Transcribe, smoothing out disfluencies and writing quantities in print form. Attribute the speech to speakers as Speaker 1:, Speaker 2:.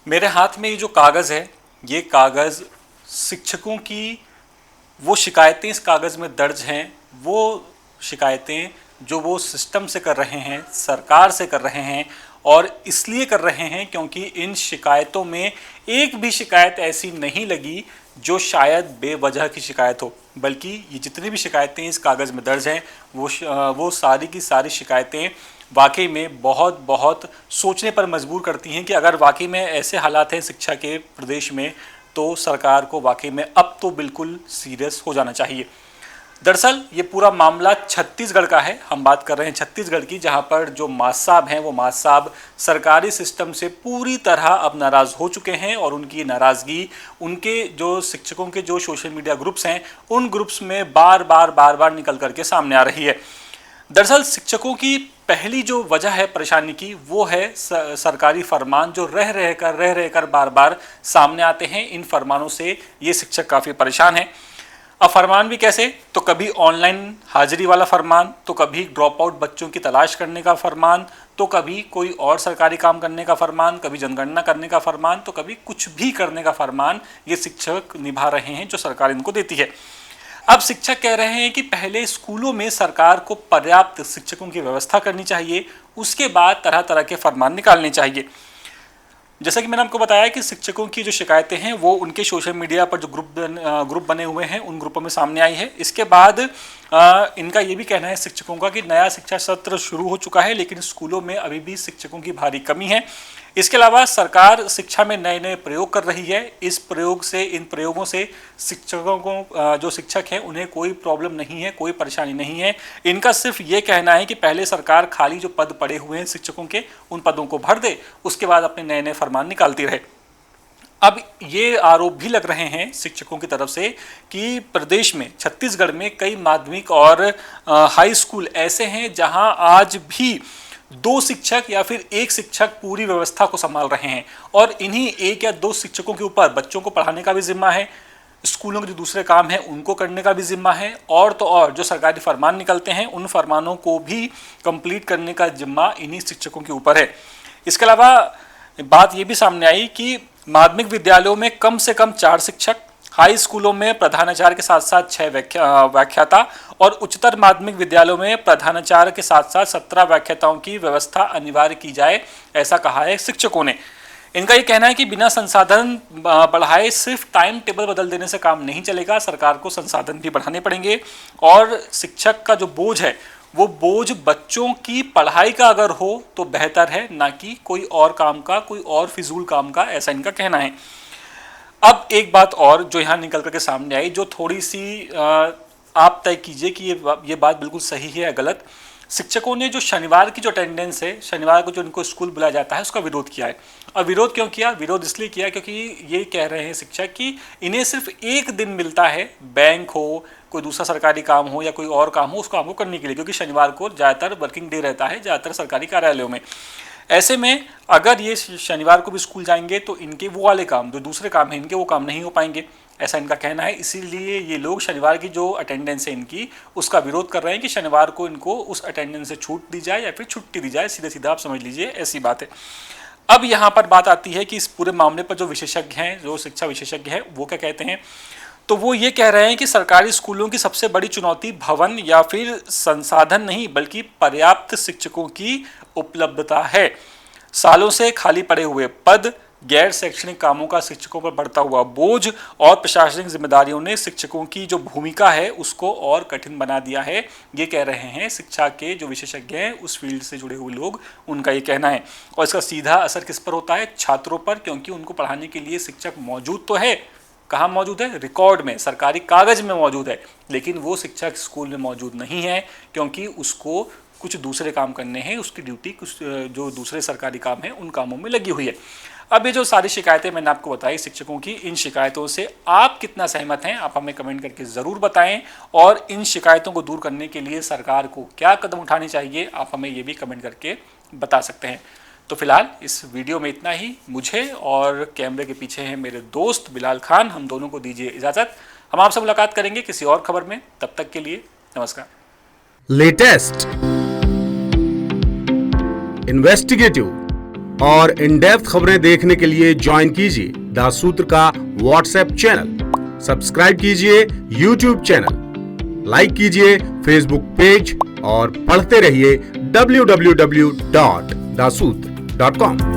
Speaker 1: मेरे हाथ में ये जो कागज़ है, ये कागज़ शिक्षकों की वो शिकायतें इस कागज़ में दर्ज हैं, वो शिकायतें जो वो सिस्टम से कर रहे हैं, सरकार से कर रहे हैं, और इसलिए कर रहे हैं क्योंकि इन शिकायतों में एक भी शिकायत ऐसी नहीं लगी जो शायद बेवजह की शिकायत हो, बल्कि ये जितनी भी शिकायतें इस कागज़ में दर्ज हैं वो सारी की सारी शिकायतें वाकई में बहुत बहुत सोचने पर मजबूर करती हैं कि अगर वाकई में ऐसे हालात हैं शिक्षा के प्रदेश में, तो सरकार को वाकई में अब तो बिल्कुल सीरियस हो जाना चाहिए। दरअसल ये पूरा मामला छत्तीसगढ़ का है। हम बात कर रहे हैं छत्तीसगढ़ की, जहां पर जो मास साहब हैं वो मास साहब सरकारी सिस्टम से पूरी तरह अब नाराज़ हो चुके हैं, और उनकी नाराज़गी उनके जो शिक्षकों के जो सोशल मीडिया ग्रुप्स हैं उन ग्रुप्स में बार बार निकल करके सामने आ रही है। दरअसल शिक्षकों की पहली जो वजह है परेशानी की, वो है सरकारी फरमान जो रह रहकर बार बार सामने आते हैं। इन फरमानों से ये शिक्षक काफ़ी परेशान हैं। अब फरमान भी कैसे, तो कभी ऑनलाइन हाजिरी वाला फरमान, तो कभी ड्रॉप आउट बच्चों की तलाश करने का फरमान, तो कभी कोई और सरकारी काम करने का फरमान, कभी जनगणना करने का फरमान, तो कभी कुछ भी करने का फरमान ये शिक्षक निभा रहे हैं जो सरकार इनको देती है। अब शिक्षक कह रहे हैं कि पहले स्कूलों में सरकार को पर्याप्त शिक्षकों की व्यवस्था करनी चाहिए, उसके बाद तरह तरह के फरमान निकालने चाहिए। जैसा कि मैंने आपको बताया कि शिक्षकों की जो शिकायतें हैं वो उनके सोशल मीडिया पर जो ग्रुप बने हुए हैं उन ग्रुपों में सामने आई है। इसके बाद इनका ये भी कहना है शिक्षकों का कि नया शिक्षा सत्र शुरू हो चुका है, लेकिन स्कूलों में अभी भी शिक्षकों की भारी कमी है। इसके अलावा सरकार शिक्षा में नए नए प्रयोग कर रही है। इन प्रयोगों से शिक्षकों को जो शिक्षक हैं उन्हें कोई प्रॉब्लम नहीं है, कोई परेशानी नहीं है। इनका सिर्फ ये कहना है कि पहले सरकार खाली जो पद पड़े हुए हैं शिक्षकों के, उन पदों को भर दे, उसके बाद अपने नए नए फरमान निकालती रहे। अब ये आरोप भी लग रहे हैं शिक्षकों की तरफ से कि प्रदेश में, छत्तीसगढ़ में कई माध्यमिक और हाई स्कूल ऐसे हैं जहां आज भी 2 शिक्षक या फिर 1 शिक्षक पूरी व्यवस्था को संभाल रहे हैं, और इन्हीं 1 या 2 शिक्षकों के ऊपर बच्चों को पढ़ाने का भी जिम्मा है, स्कूलों के जो दूसरे काम हैं उनको करने का भी जिम्मा है, और तो और जो सरकारी फरमान निकलते हैं उन फरमानों को भी कंप्लीट करने का जिम्मा इन्हीं शिक्षकों के ऊपर है। इसके अलावा बात ये भी सामने आई कि माध्यमिक विद्यालयों में कम से कम 4 शिक्षक, हाई स्कूलों में प्रधानाचार्य के साथ साथ 6 व्याख्याता, और उच्चतर माध्यमिक विद्यालयों में प्रधानाचार्य के साथ साथ 17 व्याख्याताओं की व्यवस्था अनिवार्य की जाए, ऐसा कहा है शिक्षकों ने। इनका ये कहना है कि बिना संसाधन बढ़ाए सिर्फ टाइम टेबल बदल देने से काम नहीं चलेगा, सरकार को संसाधन भी बढ़ाने पड़ेंगे, और शिक्षक का जो बोझ है वो बोझ बच्चों की पढ़ाई का अगर हो तो बेहतर है, ना कि कोई और काम का, कोई और फिजूल काम का, ऐसा इनका कहना है। अब एक बात और जो यहाँ निकल करके सामने आई, जो थोड़ी सी आप तय कीजिए कि ये बात बिल्कुल सही है या गलत। शिक्षकों ने जो शनिवार की जो अटेंडेंस है, शनिवार को जो इनको स्कूल बुलाया जाता है, उसका विरोध किया है। और विरोध क्यों किया? विरोध इसलिए किया क्योंकि ये कह रहे हैं शिक्षक कि इन्हें सिर्फ 1 दिन मिलता है, बैंक हो, कोई दूसरा सरकारी काम हो या कोई और काम हो, उस काम को करने के लिए, क्योंकि शनिवार को ज़्यादातर वर्किंग डे रहता है ज़्यादातर सरकारी कार्यालयों में। ऐसे में अगर ये शनिवार को भी स्कूल जाएंगे तो इनके वो वाले काम, जो दूसरे काम हैं, इनके वो काम नहीं हो पाएंगे, ऐसा इनका कहना है। इसीलिए ये लोग शनिवार की जो अटेंडेंस है इनकी, उसका विरोध कर रहे हैं कि शनिवार को इनको उस अटेंडेंस से छूट दी जाए या फिर छुट्टी दी जाए। सीधे सीधा आप समझ लीजिए, ऐसी बात है। अब यहाँ पर बात आती है कि इस पूरे मामले पर जो विशेषज्ञ हैं, जो शिक्षा विशेषज्ञ हैं, वो क्या कहते हैं। तो वो ये कह रहे हैं कि सरकारी स्कूलों की सबसे बड़ी चुनौती भवन या फिर संसाधन नहीं, बल्कि पर्याप्त शिक्षकों की उपलब्धता है। सालों से खाली पड़े हुए पद, गैर शैक्षणिक कामों का शिक्षकों पर बढ़ता हुआ बोझ और प्रशासनिक जिम्मेदारियों ने शिक्षकों की जो भूमिका है उसको और कठिन बना दिया है, ये कह रहे हैं शिक्षा के जो विशेषज्ञ हैं, उस फील्ड से जुड़े हुए लोग, उनका ये कहना है। और इसका सीधा असर किस पर होता है? छात्रों पर, क्योंकि उनको पढ़ाने के लिए शिक्षक मौजूद तो है, कहाँ मौजूद है? रिकॉर्ड में, सरकारी कागज में मौजूद है, लेकिन वो शिक्षक स्कूल में मौजूद नहीं है, क्योंकि उसको कुछ दूसरे काम करने हैं, उसकी ड्यूटी कुछ जो दूसरे सरकारी काम हैं उन कामों में लगी हुई है। अब ये जो सारी शिकायतें मैंने आपको बताई शिक्षकों की, इन शिकायतों से आप कितना सहमत हैं, आप हमें कमेंट करके ज़रूर बताएं, और इन शिकायतों को दूर करने के लिए सरकार को क्या कदम उठाने चाहिए, आप हमें ये भी कमेंट करके बता सकते हैं। तो फिलहाल इस वीडियो में इतना ही। मुझे और कैमरे के पीछे हैं मेरे दोस्त बिलाल खान, हम दोनों को दीजिए इजाज़त। हम आपसे मुलाकात करेंगे किसी और खबर में, तब तक के लिए नमस्कार।
Speaker 2: लेटेस्ट, इन्वेस्टिगेटिव, और इन डेप्थ खबरें देखने के लिए ज्वाइन कीजिए द सूत्र का व्हाट्सएप चैनल, सब्सक्राइब कीजिए यूट्यूब चैनल, लाइक कीजिए फेसबुक पेज और पढ़ते रहिए www.daसूत्र.com।